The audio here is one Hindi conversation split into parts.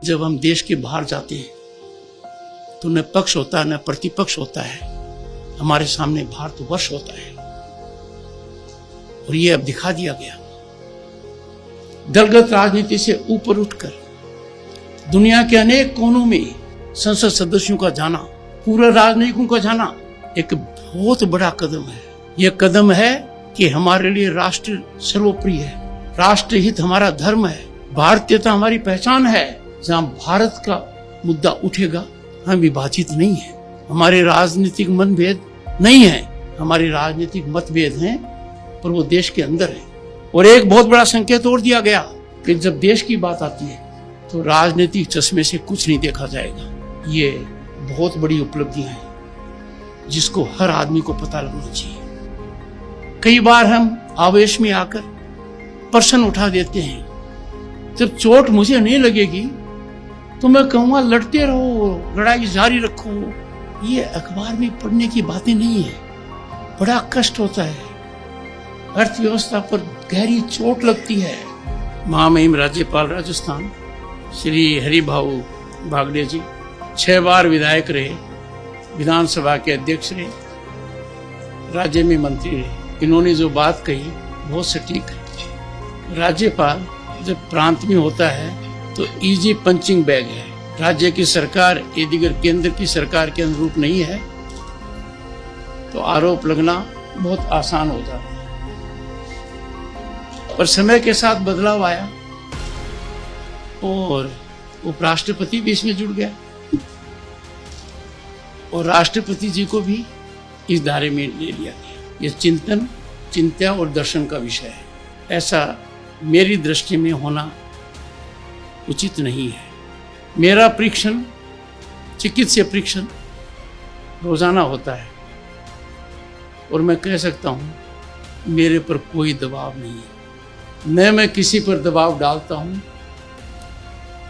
जब हम देश के बाहर जाते हैं तो न पक्ष होता है न प्रतिपक्ष होता है, हमारे सामने भारतवर्ष होता है। और ये अब दिखा दिया गया। दलगत राजनीति से ऊपर उठकर दुनिया के अनेक कोनों में संसद सदस्यों का जाना, पूरे राजनीतिकों का जाना एक बहुत बड़ा कदम है। यह कदम है कि हमारे लिए राष्ट्र सर्वोपरि है, राष्ट्रहित हमारा धर्म है, भारतीयता हमारी पहचान है। जहां भारत का मुद्दा उठेगा हम विभाजित नहीं है, हमारे राजनीतिक मतभेद नहीं है, हमारे राजनीतिक मतभेद हैं पर वो देश के अंदर है। और एक बहुत बड़ा संकेत और दिया गया कि जब देश की बात आती है तो राजनीतिक चश्मे से कुछ नहीं देखा जाएगा। ये बहुत बड़ी उपलब्धियां हैं जिसको हर आदमी को पता लगना चाहिए। कई बार हम आवेश में आकर प्रश्न उठा देते हैं, जब चोट मुझे नहीं लगेगी तो मैं कहूंगा लड़ते रहो, लड़ाई जारी रखो। ये अखबार में पढ़ने की बातें नहीं है, बड़ा कष्ट होता है, अर्थव्यवस्था पर गहरी चोट लगती है। महामहिम राज्यपाल राजस्थान श्री हरिभाऊ बागड़े जी 6 बार विधायक रहे, विधानसभा के अध्यक्ष रहे, राज्य में मंत्री रहे। इन्होंने जो बात कही बहुत सटीक है। राज्यपाल जब प्रांत में होता है तो इजी पंचिंग बैग है। राज्य की सरकार यदि केंद्र की सरकार के अनुरूप नहीं है तो आरोप लगना बहुत आसान हो जाता है। पर समय के साथ बदलाव आया और उपराष्ट्रपति भी इसमें जुड़ गया और राष्ट्रपति जी को भी इस दायरे में ले लिया गया। यह चिंतन, चिंता और दर्शन का विषय है। ऐसा मेरी दृष्टि में होना उचित नहीं है। मेरा परीक्षण, चिकित्सीय परीक्षण रोजाना होता है और मैं कह सकता हूं मेरे पर कोई दबाव नहीं है। न मैं किसी पर दबाव डालता हूं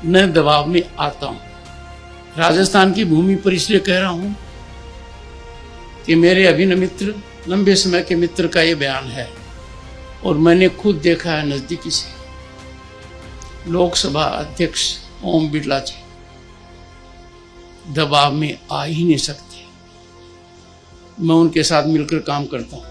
न दबाव में आता हूं। राजस्थान की भूमि पर इसलिए कह रहा हूं कि मेरे अभिन्न मित्र, लंबे समय के मित्र का ये बयान है और मैंने खुद देखा है नजदीकी से। लोकसभा अध्यक्ष ओम बिरला जी दबाव में आ ही नहीं सकते। मैं उनके साथ मिलकर काम करता हूं।